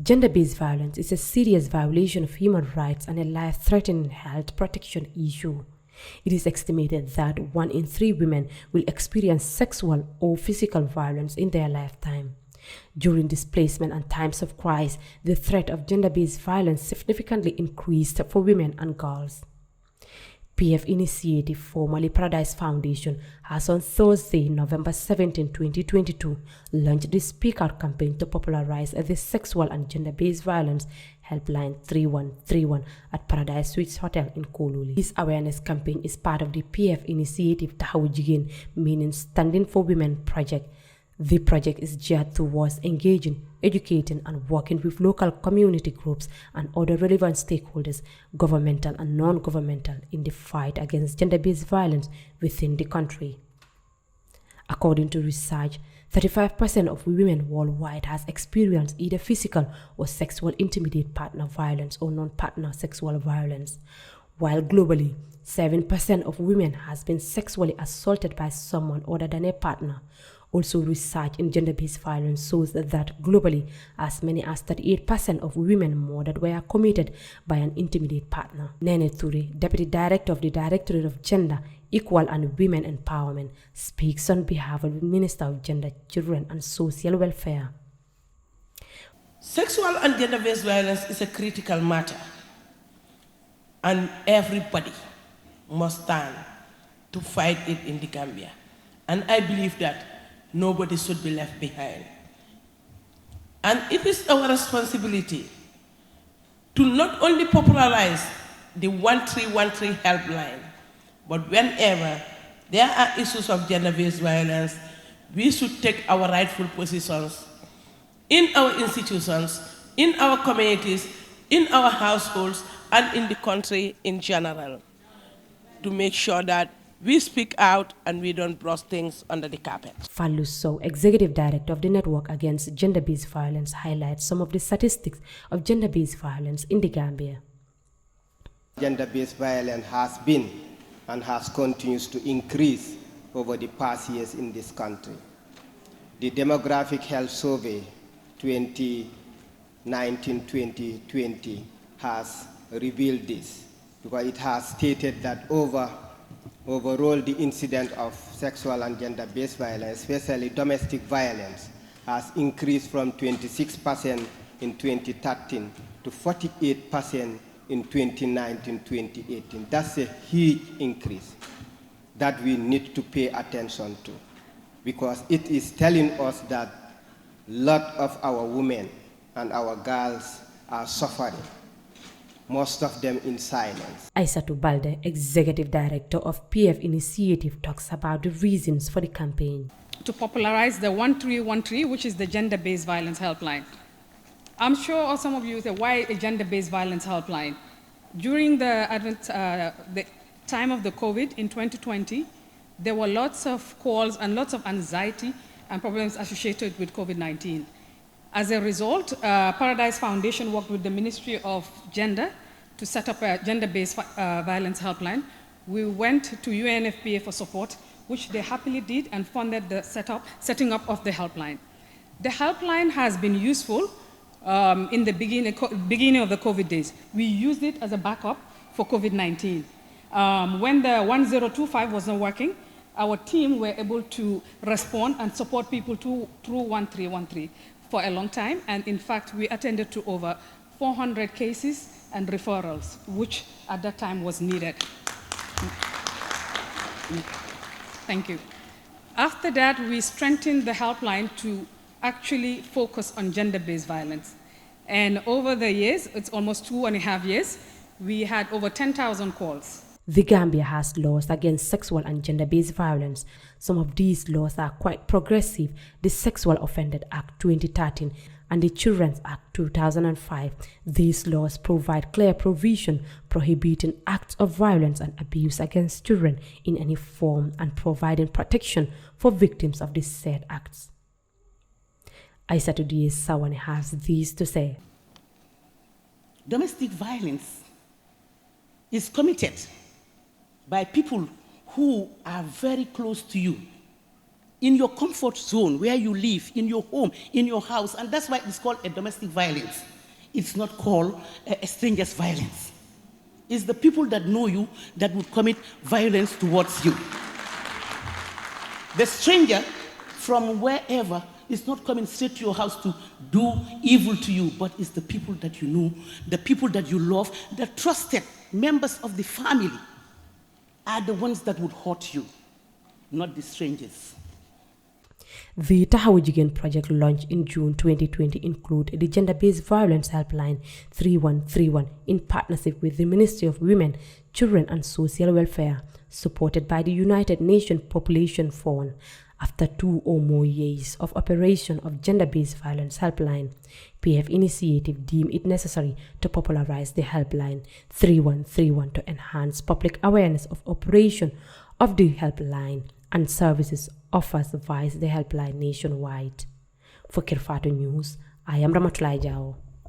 Gender-based violence is a serious violation of human rights and a life-threatening health protection issue. It is estimated that 1 in 3 women will experience sexual or physical violence in their lifetime. During displacement and times of crisis, the threat of gender-based violence significantly increased for women and girls. PF initiative, formerly Paradise Foundation, has on Thursday, November 17, 2022, launched the Speak Out campaign to popularize the sexual and gender-based violence helpline 3131 at Paradise Suites Hotel in Kololi. This awareness campaign is part of the PF initiative Tahawu Jigeen, meaning Standing for Women project. The project is geared towards engaging, educating, and working with local community groups and other relevant stakeholders, governmental and non-governmental, in the fight against gender-based violence within the country. According to research, 35% of women worldwide has experienced either physical or sexual intimate partner violence or non-partner sexual violence, while globally, 7% of women has been sexually assaulted by someone other than a partner. Also, research in gender-based violence shows that globally, as many as 38% of women murdered were committed by an intimate partner. Nene Ture, Deputy Director of the Directorate of Gender, Equal and Women Empowerment, speaks on behalf of the Minister of Gender, Children and Social Welfare. Sexual and gender-based violence is a critical matter, and everybody must stand to fight it in the Gambia. And I believe that nobody should be left behind. And it is our responsibility to not only popularize the 1313 helpline, but whenever there are issues of gender-based violence, we should take our rightful positions in our institutions, in our communities, in our households, and in the country in general, to make sure that we speak out and we don't brush things under the carpet. Fatou Sow, Executive Director of the Network Against Gender-Based Violence, highlights some of the statistics of gender-based violence in the Gambia. Gender-based violence has been and has continued to increase over the past years in this country. The Demographic Health Survey 2019-2020 has revealed this, because it has stated that overall the incidence of sexual and gender-based violence, especially domestic violence, has increased from 26% in 2013 to 48% in 2019-2018. That's a huge increase that we need to pay attention to, because it is telling us that a lot of our women and our girls are suffering, most of them in silence. Aissatou Balde, Executive Director of PF Initiative, talks about the reasons for the campaign. To popularize the 1313, which is the gender-based violence helpline. I'm sure some of you say, why a gender-based violence helpline? During the time of the COVID in 2020, there were lots of calls and lots of anxiety and problems associated with COVID-19. As a result, Paradise Foundation worked with the Ministry of Gender to set up a gender-based violence helpline. We went to UNFPA for support, which they happily did and funded the setting up of the helpline. The helpline has been useful in the beginning of the COVID days. We used it as a backup for COVID-19. When the 1025 was not working, our team were able to respond and support people through 1313 for a long time, and in fact, we attended to over 400 cases and referrals, which at that time was needed. Thank you. After that, we strengthened the helpline to actually focus on gender-based violence. And over the years, it's almost 2.5 years, we had over 10,000 calls. The Gambia has laws against sexual and gender-based violence. Some of these laws are quite progressive: the Sexual Offender Act 2013 and the Children's Act 2005. These laws provide clear provision prohibiting acts of violence and abuse against children in any form and providing protection for victims of these said acts. Aissatou Sawane has this to say. Domestic violence is committed by people who are very close to you. in your comfort zone where you live, in your home, in your house, and that's why it's called a domestic violence. It's not called a stranger's violence. It's the people that know you that would commit violence towards you. The stranger from wherever is not coming straight to your house to do evil to you, but it's the people that you know, the people that you love, the trusted members of the family are the ones that would hurt you, not the strangers. The Tahawu Jigen project launched in June 2020 include the Gender-Based Violence Helpline 3131 in partnership with the Ministry of Women, Children and Social Welfare, supported by the United Nations Population Fund. After 2 or more years of operation of Gender-Based Violence Helpline, PF Initiative deemed it necessary to popularize the helpline 3131 to enhance public awareness of operation of the helpline and services offered via the helpline nationwide. For Kerr Fatou News, I am Ramatulai Jao.